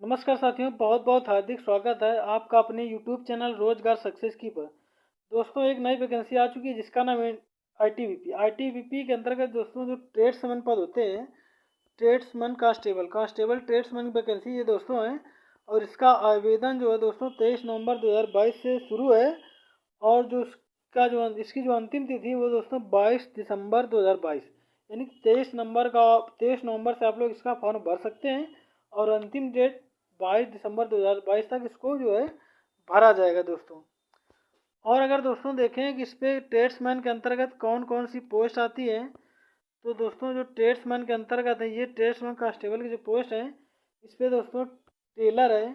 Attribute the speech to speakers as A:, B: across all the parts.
A: नमस्कार साथियों, बहुत बहुत हार्दिक स्वागत है आपका अपने YouTube चैनल रोजगार सक्सेस की पर। दोस्तों, एक नई वैकेंसी आ चुकी है जिसका नाम है ITBP। ITBP के अंतर्गत दोस्तों जो ट्रेड्समैन पद होते हैं, ट्रेड्समैन कांस्टेबल कांस्टेबल ट्रेड्समैन की वैकेंसी ये दोस्तों है। और इसका आवेदन जो है दोस्तों 23 नवंबर 2022 से शुरू है। और जो इसकी जो अंतिम तिथि वो दोस्तों 22 दिसंबर 2022, यानी 23 नवंबर से आप लोग इसका फॉर्म भर सकते हैं। और अंतिम डेट 22 दिसंबर 2022 तक इसको जो है भरा जाएगा दोस्तों। और अगर दोस्तों देखें कि इस पर ट्रेड्समैन के अंतर्गत कौन कौन सी पोस्ट आती है, तो दोस्तों जो ट्रेड्समैन के अंतर्गत है, ये ट्रेड्समैन कांस्टेबल की जो पोस्ट है, इस पर दोस्तों टेलर है।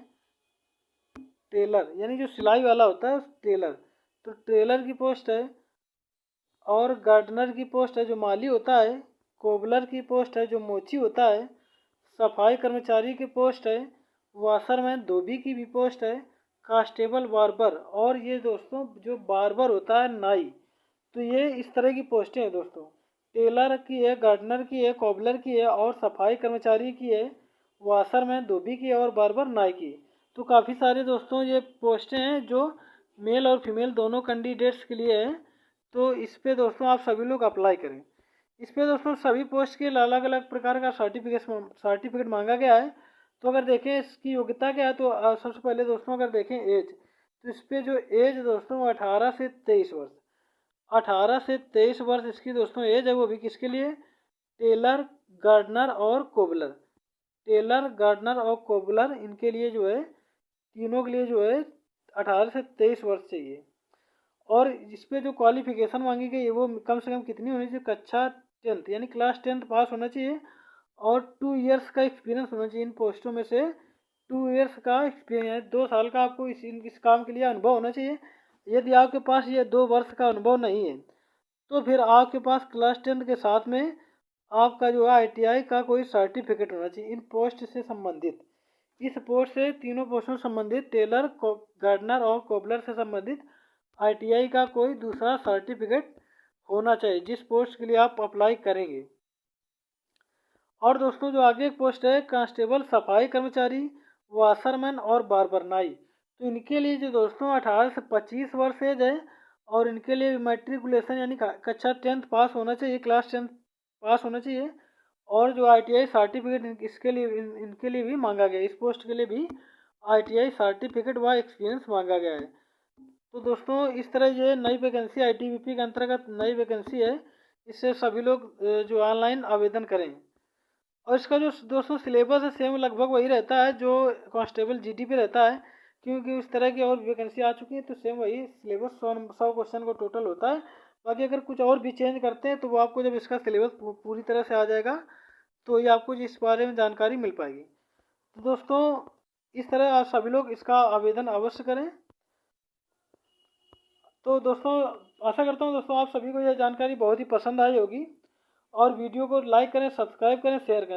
A: टेलर यानी जो सिलाई वाला होता है टेलर, तो टेलर की पोस्ट है। और गार्डनर की पोस्ट है जो माली होता है। कोबलर की पोस्ट है जो मोची होता है। सफाई कर्मचारी की पोस्ट है। वाशरमैन धोबी की भी पोस्ट है। कांस्टेबल बार्बर, और ये दोस्तों जो बार्बर होता है नाई, तो ये इस तरह की पोस्टें हैं दोस्तों। टेलर की है, गार्डनर की है, कोबलर की है, और सफाई कर्मचारी की है। वाशरमैन धोबी की है, और बार्बर नाई की। तो काफ़ी सारे दोस्तों ये पोस्टें हैं जो मेल और फीमेल दोनों कैंडिडेट्स के लिए हैं। तो इस पे दोस्तों आप सभी लोग अप्लाई करें। इस पे दोस्तों सभी पोस्ट के लिए अलग अलग प्रकार का सर्टिफिकेट मांगा गया है। तो अगर देखें इसकी योग्यता क्या है, तो सबसे पहले दोस्तों अगर देखें एज, तो इस पे जो एज दोस्तों 18 से 23 वर्ष, 18 से 23 वर्ष इसकी दोस्तों एज है। वो भी किसके लिए? टेलर, गार्डनर और कोबलर। टेलर, गार्डनर और कोबलर, इनके लिए जो है, तीनों के लिए जो है 18 से 23 वर्ष चाहिए। और इस पे जो क्वालिफिकेशन मांगी गई है वो कम से कम कितनी होनी चाहिए? कक्षा 10th यानी क्लास 10th पास होना चाहिए। और 2 इयर्स का एक्सपीरियंस होना चाहिए इन पोस्टों में से। 2 इयर्स का एक्सपीरियंस, 2 साल का आपको इस काम के लिए अनुभव होना चाहिए। यदि आपके पास ये 2 वर्ष का अनुभव नहीं है, तो फिर आपके पास क्लास 10th के साथ में आपका जो है ITI का कोई सर्टिफिकेट होना चाहिए इन पोस्ट से संबंधित। इस पोस्ट से, तीनों पोस्टों से संबंधित, टेलर, गार्डनर और कोबलर से संबंधित ITI का कोई दूसरा सर्टिफिकेट होना चाहिए जिस पोस्ट के लिए आप अप्लाई करेंगे। और दोस्तों जो आगे एक पोस्ट है कांस्टेबल सफाई कर्मचारी, वाशरमैन और बार्बर नाई, तो इनके लिए जो दोस्तों 18 से 25 वर्ष एज है। और इनके लिए मैट्रिकुलेशन यानी कक्षा 10th पास होना चाहिए, क्लास 10th पास होना चाहिए। और जो ITI सर्टिफिकेट इसके लिए इनके लिए भी मांगा गया है। इस पोस्ट के लिए भी ITI सर्टिफिकेट व एक्सपीरियंस मांगा गया है। तो दोस्तों इस तरह ये नई वैकेंसी ITBP के अंतर्गत नई वैकेंसी है। इससे सभी लोग जो ऑनलाइन आवेदन करें। और इसका जो दोस्तों सिलेबस है सेम लगभग वही रहता है जो कांस्टेबल GD पे रहता है, क्योंकि उस तरह की और वैकेंसी आ चुकी है। तो सेम वही सिलेबस 100 क्वेश्चन का टोटल होता है। बाकी अगर कुछ और भी चेंज करते हैं तो वो आपको जब इसका सिलेबस पूरी तरह से आ जाएगा तो ये आपको इस बारे में जानकारी मिल पाएगी। तो दोस्तों इस तरह आप सभी लोग इसका आवेदन अवश्य करें। तो दोस्तों आशा करता हूँ दोस्तों आप सभी को यह जानकारी बहुत ही पसंद आई होगी। और वीडियो को लाइक करें, सब्सक्राइब करें, शेयर करें।